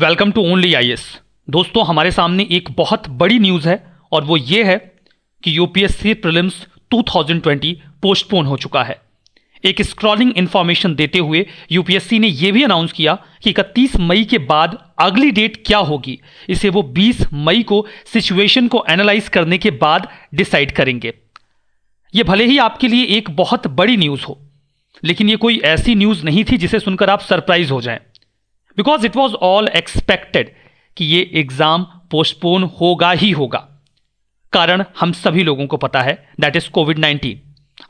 Welcome to only IAS. दोस्तों, हमारे सामने एक बहुत बड़ी न्यूज़ है और वो ये है कि यूपीएससी प्रीलिम्स 2020 पोस्टपोन हो चुका है। एक स्क्रॉलिंग इंफॉर्मेशन देते हुए यूपीएससी ने यह भी अनाउंस किया कि 31 मई के बाद अगली डेट क्या होगी, इसे वो 20 मई को सिचुएशन को एनालाइज करने के बाद डिसाइड करेंगे। ये भले ही आपके लिए एक बहुत बड़ी न्यूज़ हो, लेकिन ये कोई ऐसी न्यूज़ नहीं थी जिसे सुनकर आप सरप्राइज हो जाएं। Because it was all expected कि ये एग्जाम पोस्टपोन होगा ही होगा। कारण हम सभी लोगों को पता है, दैट इज कोविड-19।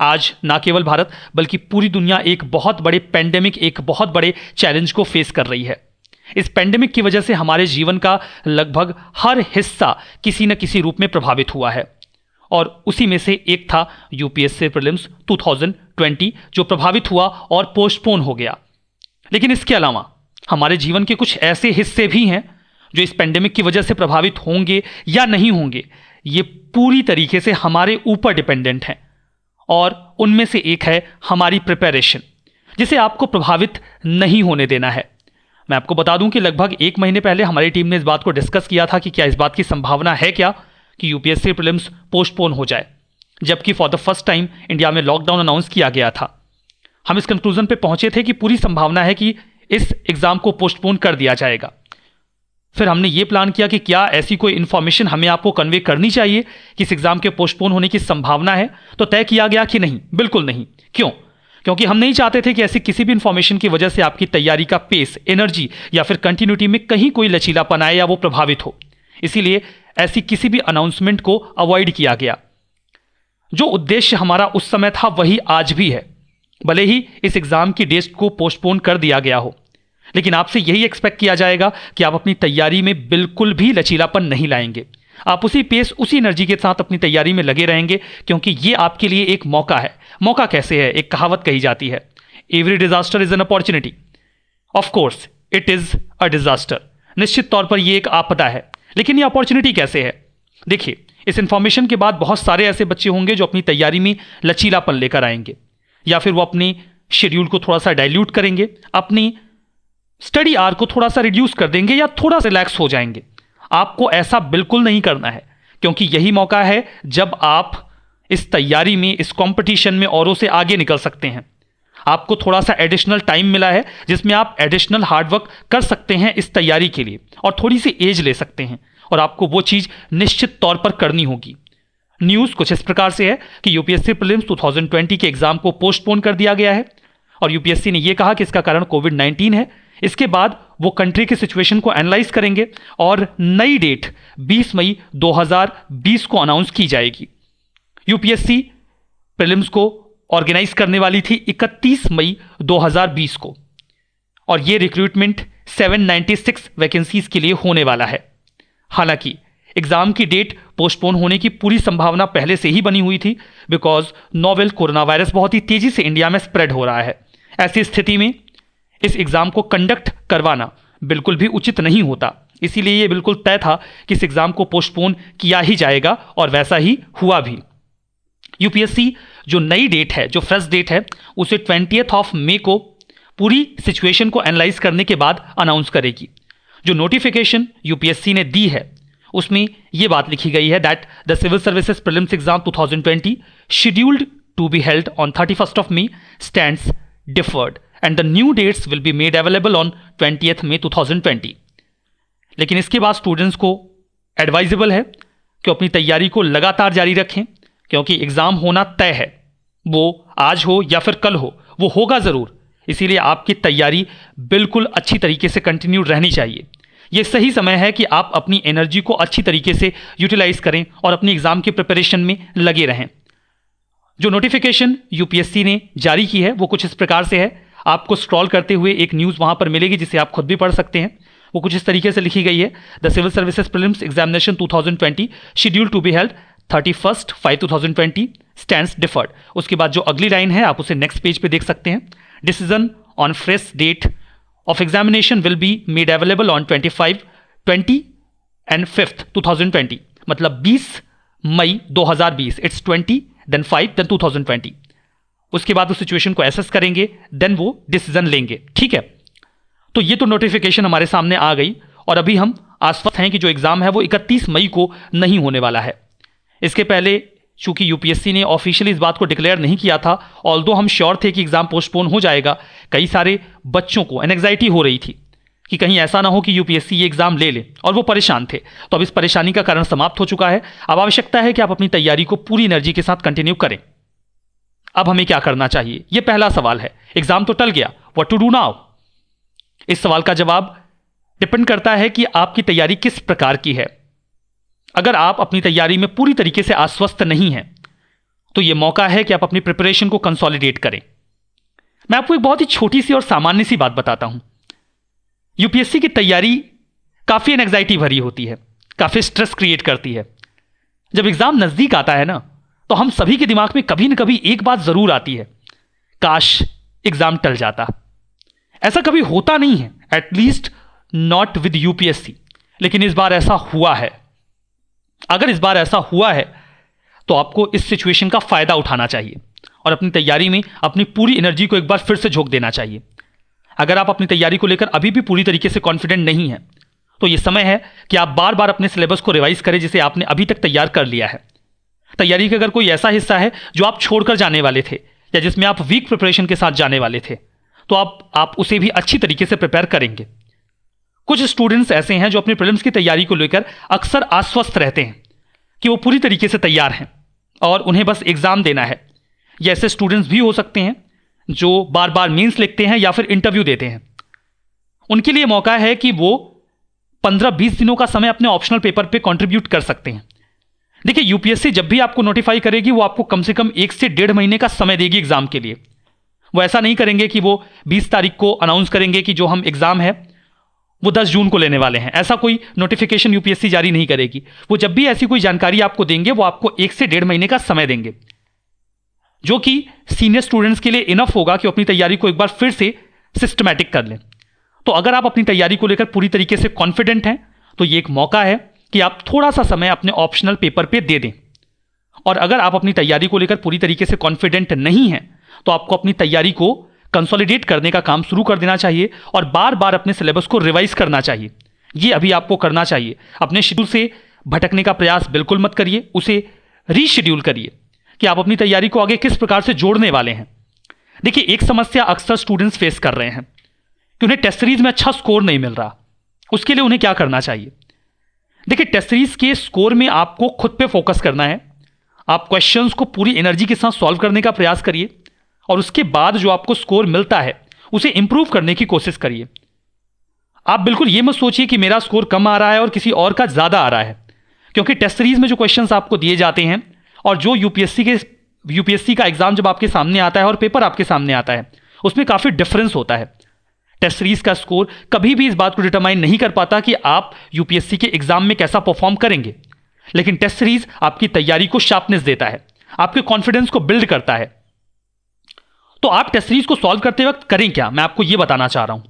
आज ना केवल भारत बल्कि पूरी दुनिया एक बहुत बड़े पैंडेमिक, एक बहुत बड़े चैलेंज को फेस कर रही है। इस पैंडेमिक की वजह से हमारे जीवन का लगभग हर हिस्सा किसी न किसी रूप में प्रभावित हुआ है और उसी में से एक था यूपीएससी प्रीलिम्स 2020 जो प्रभावित हुआ और पोस्टपोन हो गया। लेकिन इसके अलावा हमारे जीवन के कुछ ऐसे हिस्से भी हैं जो इस पेंडेमिक की वजह से प्रभावित होंगे या नहीं होंगे, ये पूरी तरीके से हमारे ऊपर डिपेंडेंट हैं। और उनमें से एक है हमारी प्रिपरेशन, जिसे आपको प्रभावित नहीं होने देना है। मैं आपको बता दूं कि लगभग 1 महीने पहले हमारी टीम ने इस बात को डिस्कस किया था कि क्या इस बात की संभावना है क्या कि यूपीएससी प्रीलिम्स पोस्टपोन हो जाए, जबकि for the first time India में लॉकडाउन अनाउंस किया गया था। हम इस कंक्लूजन पे पहुंचे थे कि पूरी संभावना है कि इस एग्जाम को पोस्टपोन कर दिया जाएगा। फिर हमने ये प्लान किया कि क्या ऐसी कोई इंफॉर्मेशन हमें आपको कन्वे करनी चाहिए कि इस एग्जाम के पोस्टपोन होने की संभावना है। तो तय किया गया कि नहीं, बिल्कुल नहीं। क्यों? क्योंकि हम नहीं चाहते थे कि ऐसी किसी भी इंफॉर्मेशन की वजह से आपकी तैयारी का पेस, एनर्जी या फिर कंटिन्यूटी में कहीं कोई लचीलापन आए या वो प्रभावित हो। इसीलिए ऐसी किसी भी अनाउंसमेंट को अवॉइड किया गया। जो उद्देश्य हमारा उस समय था वही आज भी है। भले ही इस एग्जाम की डेट को पोस्टपोन कर दिया गया हो, लेकिन आपसे यही एक्सपेक्ट किया जाएगा कि आप अपनी तैयारी में बिल्कुल भी लचीलापन नहीं लाएंगे। आप उसी पेस, उसी एनर्जी के साथ अपनी तैयारी में लगे रहेंगे, क्योंकि ये आपके लिए एक मौका है। मौका कैसे है? एक कहावत कही जाती है, every disaster is an opportunity. Of course it is a disaster. निश्चित तौर पर यह एक आपदा है, लेकिन ये अपॉर्चुनिटी कैसे है? देखिए, इस इंफॉर्मेशन के बाद बहुत सारे ऐसे बच्चे होंगे जो अपनी तैयारी में लचीलापन लेकर आएंगे, या फिर वो अपनी शेड्यूल को थोड़ा सा डाइल्यूट करेंगे, अपनी स्टडी आवर को थोड़ा सा रिड्यूस कर देंगे या थोड़ा रिलैक्स हो जाएंगे। आपको ऐसा बिल्कुल नहीं करना है, क्योंकि यही मौका है जब आप इस तैयारी में, इस कंपटीशन में औरों से आगे निकल सकते हैं। आपको थोड़ा सा एडिशनल टाइम मिला है जिसमें आप एडिशनल हार्डवर्क कर सकते हैं इस तैयारी के लिए, और थोड़ी सी एज ले सकते हैं, और आपको वो चीज निश्चित तौर पर करनी होगी। न्यूज़ कुछ इस प्रकार से है कि यूपीएससी प्रीलिम्स 2020 के एग्जाम को पोस्टपोन कर दिया गया है और यूपीएससी ने यह कहा कि इसका कारण कोविड-19 है। इसके बाद वो कंट्री की सिचुएशन को एनालाइज करेंगे और नई डेट 20 मई 2020 को अनाउंस की जाएगी। यूपीएससी प्रीलिम्स को ऑर्गेनाइज करने वाली थी 31 मई 2020 को, और ये रिक्रूटमेंट 796 वैकेंसीज के लिए होने वाला है। हालांकि एग्जाम की डेट पोस्टपोन होने की पूरी संभावना पहले से ही बनी हुई थी, बिकॉज नोवेल कोरोना वायरस बहुत ही तेजी से इंडिया में स्प्रेड हो रहा है। ऐसी स्थिति में इस एग्जाम को कंडक्ट करवाना बिल्कुल भी उचित नहीं होता। इसीलिए यह बिल्कुल तय था कि इस एग्जाम को पोस्टपोन किया ही जाएगा, और वैसा ही हुआ भी। यूपीएससी जो नई डेट है, जो फ्रेश डेट है, उसे 20 मई को पूरी सिचुएशन को एनालाइज करने के बाद अनाउंस करेगी। जो नोटिफिकेशन यूपीएससी ने दी है उसमें यह बात लिखी गई है that the civil services prelims exam 2020 scheduled to be held on 31 May stands deferred and the new dates will be made available on 20 May 2020। लेकिन इसके बाद स्टूडेंट्स को एडवाइजेबल है कि अपनी तैयारी को लगातार जारी रखें, क्योंकि एग्जाम होना तय है। वो आज हो या फिर कल हो, वो होगा जरूर। इसीलिए आपकी तैयारी बिल्कुल अच्छी तरीके से कंटिन्यू रहनी चाहिए। ये सही समय है कि आप अपनी एनर्जी को अच्छी तरीके से यूटिलाइज करें और अपनी एग्जाम की प्रिपरेशन में लगे रहें। जो नोटिफिकेशन यूपीएससी ने जारी की है वो कुछ इस प्रकार से है। आपको स्क्रॉल करते हुए एक न्यूज़ वहां पर मिलेगी जिसे आप खुद भी पढ़ सकते हैं। वो कुछ इस तरीके से लिखी गई है, the civil services prelims examination 2020 schedule to be held 31/5/2020 stands deferred. उसके बाद जो अगली लाइन है आप उसे नेक्स्ट पेज पे देख सकते हैं। Decision on fresh date of examination will be made available on 25, 20 and 5th 2020। मतलब 20 मई 2020। It's 20 then 5 then 2020। उसके बाद उस सिचुएशन को एसेस करेंगे, देन वो डिसीजन लेंगे। ठीक है, तो ये तो नोटिफिकेशन हमारे सामने आ गई और अभी हम आश्वस्त हैं कि जो एग्जाम है वो 31 मई को नहीं होने वाला है। इसके पहले चूंकि यूपीएससी ने ऑफिशियली इस बात को डिक्लेयर नहीं किया था, ऑल्दो हम श्योर थे कि एग्जाम पोस्टपोन हो जाएगा, कई सारे बच्चों को एंग्जाइटी हो रही थी कि कहीं ऐसा ना हो कि यूपीएससी ये एग्जाम ले ले, और वो परेशान थे। तो अब इस परेशानी का कारण समाप्त हो चुका है। अब आवश्यकता है कि आप अपनी तैयारी को पूरी एनर्जी के साथ कंटिन्यू करें। अब हमें क्या करना चाहिए, यह पहला सवाल है। एग्जाम तो टल गया, व्हाट टू डू नाउ? इस सवाल का जवाब डिपेंड करता है कि आपकी तैयारी किस प्रकार की है। अगर आप अपनी तैयारी में पूरी तरीके से आश्वस्त नहीं हैं, तो यह मौका है कि आप अपनी प्रिपरेशन को कंसोलिडेट करें। मैं आपको एक बहुत ही छोटी सी और सामान्य सी बात बताता हूं। यूपीएससी की तैयारी काफी एंग्जाइटी भरी होती है, काफी स्ट्रेस क्रिएट करती है। जब एग्जाम नजदीक आता है ना, तो हम सभी के दिमाग में कभी न कभी एक बात जरूर आती है, काश एग्जाम टल जाता। ऐसा कभी होता नहीं है, एटलीस्ट नॉट विद यूपीएससी, लेकिन इस बार ऐसा हुआ है। अगर इस बार ऐसा हुआ है तो आपको इस सिचुएशन का फायदा उठाना चाहिए और अपनी तैयारी में अपनी पूरी एनर्जी को एक बार फिर से झोंक देना चाहिए। अगर आप अपनी तैयारी को लेकर अभी भी पूरी तरीके से कॉन्फिडेंट नहीं हैं, तो यह समय है कि आप बार बार अपने सिलेबस को रिवाइज करें जिसे आपने अभी तक तैयार कर लिया है। तैयारी का अगर कोई ऐसा हिस्सा है जो आप छोड़कर जाने वाले थे या जिसमें आप वीक प्रिपरेशन के साथ जाने वाले थे, तो आप उसे भी अच्छी तरीके से प्रिपेयर करेंगे। कुछ स्टूडेंट्स ऐसे हैं जो अपने प्रीलिम्स की तैयारी को लेकर अक्सर आश्वस्त रहते हैं कि वो पूरी तरीके से तैयार हैं और उन्हें बस एग्जाम देना है। ये ऐसे स्टूडेंट्स भी हो सकते हैं जो बार बार मेंस लिखते हैं या फिर इंटरव्यू देते हैं। उनके लिए मौका है कि वो 15-20 दिनों का समय अपने ऑप्शनल पेपर पे कंट्रीब्यूट कर सकते हैं। देखिए, यूपीएससी जब भी आपको नोटिफाई करेगी वो आपको कम से कम 1 से 1.5 महीने का समय देगी एग्जाम के लिए। वो ऐसा नहीं करेंगे कि वो 20 तारीख को अनाउंस करेंगे कि जो हम एग्जाम है वो 10 जून को लेने वाले हैं। ऐसा कोई नोटिफिकेशन यूपीएससी जारी नहीं करेगी। वो जब भी ऐसी कोई जानकारी आपको देंगे वो आपको 1 से 1.5 महीने का समय देंगे, जो कि सीनियर स्टूडेंट्स के लिए इनफ होगा कि अपनी तैयारी को एक बार फिर से सिस्टमैटिक कर लें। तो अगर आप अपनी तैयारी को लेकर पूरी तरीके से कॉन्फिडेंट हैं, तो ये एक मौका है कि आप थोड़ा सा समय अपने ऑप्शनल पेपर पे दे दें। और अगर आप अपनी तैयारी को लेकर पूरी तरीके से कॉन्फिडेंट नहीं हैं, तो आपको अपनी तैयारी को कंसोलिडेट करने का काम शुरू कर देना चाहिए और बार बार अपने सिलेबस को रिवाइज करना चाहिए। ये अभी आपको करना चाहिए। अपने शेड्यूल से भटकने का प्रयास बिल्कुल मत करिए, उसे रीशेड्यूल करिए कि आप अपनी तैयारी को आगे किस प्रकार से जोड़ने वाले हैं। देखिए, एक समस्या अक्सर स्टूडेंट्स फेस कर रहे हैं कि उन्हें टेस्ट सीरीज में अच्छा स्कोर नहीं मिल रहा। उसके लिए उन्हें क्या करना चाहिए? देखिए, टेस्ट सीरीज के स्कोर में आपको खुद पे फोकस करना है। आप क्वेश्चंस को पूरी एनर्जी के साथ सॉल्व करने का प्रयास करिए और उसके बाद जो आपको स्कोर मिलता है उसे इंप्रूव करने की कोशिश करिए। आप बिल्कुल ये मत सोचिए कि मेरा स्कोर कम आ रहा है और किसी और का ज्यादा आ रहा है, क्योंकि टेस्ट सीरीज में जो क्वेश्चंस आपको दिए जाते हैं और जो यूपीएससी का एग्जाम जब आपके सामने आता है और पेपर आपके सामने आता है, उसमें काफी डिफरेंस होता है। टेस्ट सीरीज का स्कोर कभी भी इस बात को डिटरमाइन नहीं कर पाता कि आप यूपीएससी के एग्जाम में कैसा परफॉर्म करेंगे, लेकिन टेस्ट सीरीज आपकी तैयारी को शार्पनेस देता है, आपके कॉन्फिडेंस को बिल्ड करता है। तो आप टेस्ट सीरीज को सॉल्व करते वक्त करें क्या, मैं आपको यह बताना चाह रहा हूं।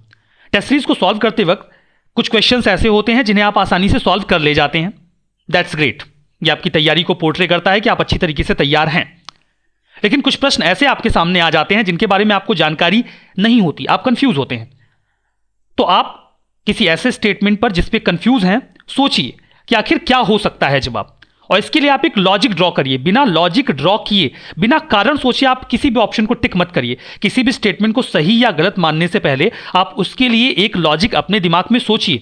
टेस्ट सीरीज को सॉल्व करते वक्त कुछ क्वेश्चंस ऐसे होते हैं जिन्हें आप आसानी से सॉल्व कर ले जाते हैं। That's great. ये आपकी तैयारी को पोर्ट्रे करता है कि आप अच्छी तरीके से तैयार हैं। लेकिन कुछ प्रश्न ऐसे आपके सामने आ जाते हैं जिनके बारे में आपको जानकारी नहीं होती, आप कंफ्यूज होते हैं। तो आप किसी ऐसे स्टेटमेंट पर जिस पे कंफ्यूज हैं, सोचिए कि आखिर क्या हो सकता है जवाब, और इसके लिए आप एक लॉजिक ड्रॉ करिए। बिना लॉजिक ड्रॉ किए, बिना कारण सोचे आप किसी भी ऑप्शन को टिक मत करिए। किसी भी स्टेटमेंट को सही या गलत मानने से पहले आप उसके लिए एक लॉजिक अपने दिमाग में सोचिए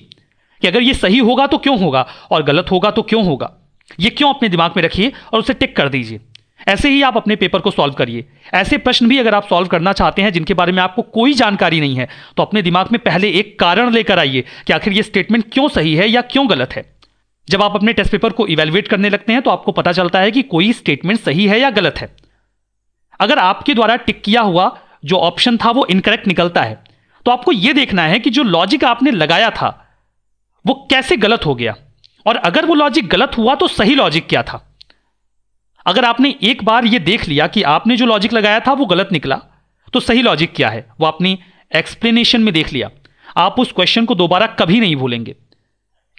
कि अगर ये सही होगा तो क्यों होगा और गलत होगा तो क्यों होगा। ये क्यों अपने दिमाग में रखिए और उसे टिक कर दीजिए। ऐसे ही आप अपने पेपर को सॉल्व करिए। ऐसे प्रश्न भी अगर आप सॉल्व करना चाहते हैं जिनके बारे में आपको कोई जानकारी नहीं है, तो अपने दिमाग में पहले एक कारण लेकर आइए कि आखिर ये स्टेटमेंट क्यों सही है या क्यों गलत है। जब आप अपने टेस्ट पेपर को इवैल्यूएट करने लगते हैं तो आपको पता चलता है कि कोई स्टेटमेंट सही है या गलत है। अगर आपके द्वारा टिक किया हुआ जो ऑप्शन था वो इनकरेक्ट निकलता है, तो आपको यह देखना है कि जो लॉजिक आपने लगाया था वो कैसे गलत हो गया, और अगर वो लॉजिक गलत हुआ तो सही लॉजिक क्या था। अगर आपने एक बार यह देख लिया कि आपने जो लॉजिक लगाया था वो गलत निकला, तो सही लॉजिक क्या है वो आपने एक्सप्लेनेशन में देख लिया, आप उस क्वेश्चन को दोबारा कभी नहीं भूलेंगे।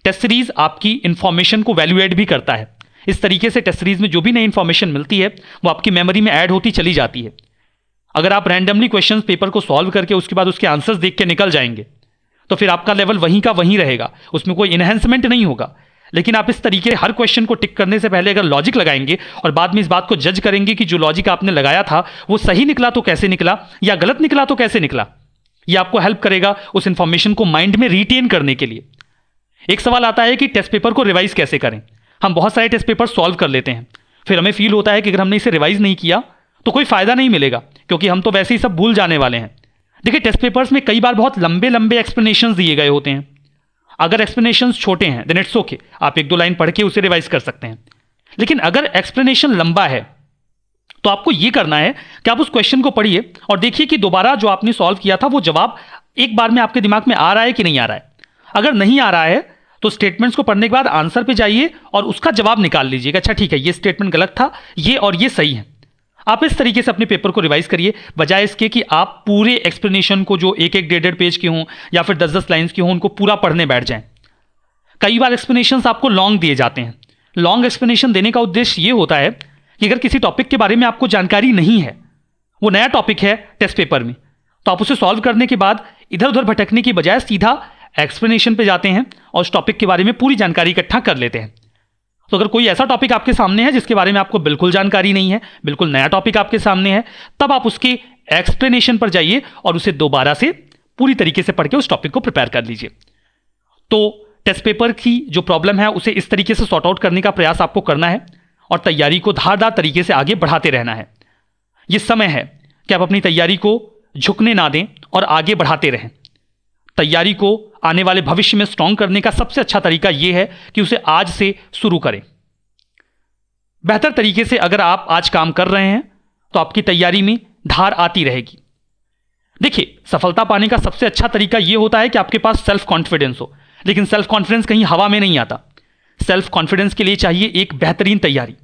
टेस्ट सीरीज आपकी इंफॉर्मेशन को वैल्यू एड भी करता है। इस तरीके से टेस्ट सीरीज में जो भी नई इंफॉर्मेशन मिलती है वो आपकी मेमोरी में ऐड होती चली जाती है। अगर आप रैंडमली क्वेश्चंस पेपर को सॉल्व करके उसके बाद उसके आंसर्स देख के निकल जाएंगे तो फिर आपका लेवल वहीं का वहीं रहेगा, उसमें कोई इन्हेंसमेंट नहीं होगा। लेकिन आप इस तरीके हर क्वेश्चन को टिक करने से पहले अगर लॉजिक लगाएंगे और बाद में इस बात को जज करेंगे कि जो लॉजिक आपने लगाया था वो सही निकला तो कैसे निकला या गलत निकला तो कैसे निकला, ये आपको हेल्प करेगा उस इंफॉर्मेशन को माइंड में रिटेन करने के लिए। एक सवाल आता है कि टेस्ट पेपर को रिवाइज कैसे करें। हम बहुत सारे टेस्ट पेपर सॉल्व कर लेते हैं, फिर हमें फील होता है कि अगर हमने इसे रिवाइज नहीं किया तो कोई फायदा नहीं मिलेगा, क्योंकि हम तो वैसे ही सब भूल जाने वाले हैं। देखिए, टेस्ट पेपर्स में कई बार बहुत लंबे लंबे एक्सप्लेनेशंस दिए गए होते हैं। अगर एक्सप्लेनेशंस छोटे हैं देन इट्स ओके, आप एक दो लाइन पढ़ के उसे रिवाइज कर सकते हैं। लेकिन अगर एक्सप्लेनेशन लंबा है तो आपको यह करना है कि आप उस क्वेश्चन को पढ़िए और देखिए कि दोबारा जो आपने सॉल्व किया था वो जवाब एक बार में आपके दिमाग में आ रहा है कि नहीं आ रहा है। अगर नहीं आ रहा है तो स्टेटमेंट्स को पढ़ने के बाद आंसर पे जाइए और उसका जवाब निकाल लीजिएगा। अच्छा ठीक है, ये स्टेटमेंट गलत था, ये और ये सही है। आप इस तरीके से अपने पेपर को रिवाइज करिए, बजाय इसके कि आप पूरे एक्सप्लेनेशन को जो एक एक 1.5 पेज के हों या फिर 10-10 लाइन्स के हों उनको पूरा पढ़ने बैठ जाएं। कई बार एक्सप्लेनेशंस आपको लॉन्ग दिए जाते हैं। लॉन्ग एक्सप्लेनेशन देने का उद्देश्य ये होता है कि अगर किसी टॉपिक के बारे में आपको जानकारी नहीं है, वो नया टॉपिक है टेस्ट पेपर में, तो आप उसे सॉल्व करने के बाद इधर उधर भटकने की बजाय सीधा एक्सप्लेनेशन पे जाते हैं और उस टॉपिक के बारे में पूरी जानकारी इकट्ठा कर लेते हैं। तो अगर कोई ऐसा टॉपिक आपके सामने है जिसके बारे में आपको बिल्कुल जानकारी नहीं है, बिल्कुल नया टॉपिक आपके सामने है, तब आप उसके एक्सप्लेनेशन पर जाइए और उसे दोबारा से पूरी तरीके से पढ़ के उस टॉपिक को प्रिपेयर कर लीजिए। तो टेस्ट पेपर की जो प्रॉब्लम है उसे इस तरीके से सॉर्ट आउट करने का प्रयास आपको करना है और तैयारी को धारदार तरीके से आगे बढ़ाते रहना है। यह समय है कि आप अपनी तैयारी को झुकने ना दें और आगे बढ़ाते रहें। तैयारी को आने वाले भविष्य में स्ट्रांग करने का सबसे अच्छा तरीका यह है कि उसे आज से शुरू करें। बेहतर तरीके से अगर आप आज काम कर रहे हैं तो आपकी तैयारी में धार आती रहेगी। देखिए, सफलता पाने का सबसे अच्छा तरीका यह होता है कि आपके पास सेल्फ कॉन्फिडेंस हो, लेकिन सेल्फ कॉन्फिडेंस कहीं हवा में नहीं आता। सेल्फ कॉन्फिडेंस के लिए चाहिए एक बेहतरीन तैयारी,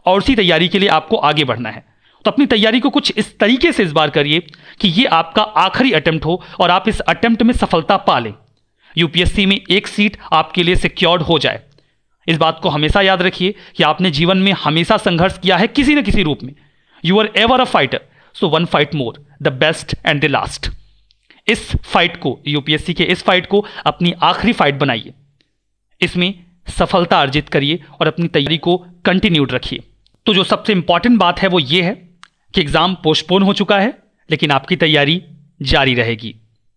और उसी तैयारी के लिए आपको आगे बढ़ना है। तो अपनी तैयारी को कुछ इस तरीके से इस बार करिए कि यह आपका आखिरी अटेम्प्ट हो और आप इस अटेम्प्ट में सफलता पा लें। यूपीएससी में एक सीट आपके लिए सिक्योर्ड हो जाए। इस बात को हमेशा याद रखिए कि आपने जीवन में हमेशा संघर्ष किया है किसी न किसी रूप में। You are ever a fighter, so one fight more, the best and the last. इस फाइट को, यूपीएससी के इस फाइट को अपनी आखिरी फाइट बनाइए, इसमें सफलता अर्जित करिए और अपनी तैयारी को कंटिन्यूड रखिए। तो जो सबसे इंपॉर्टेंट बात है वो ये है कि एग्जाम पोस्टपोन हो चुका है, लेकिन आपकी तैयारी जारी रहेगी।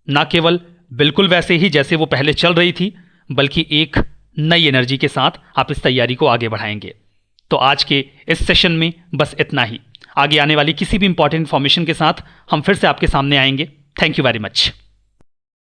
ना केवल बिल्कुल वैसे ही जैसे वो पहले चल रही थी, बल्कि एक नई एनर्जी के साथ आप इस तैयारी को आगे बढ़ाएंगे। तो आज के इस सेशन में बस इतना ही। आगे आने वाली किसी भी इंपॉर्टेंट इंफॉर्मेशन के साथ हम फिर से आपके सामने आएंगे। Thank you very much.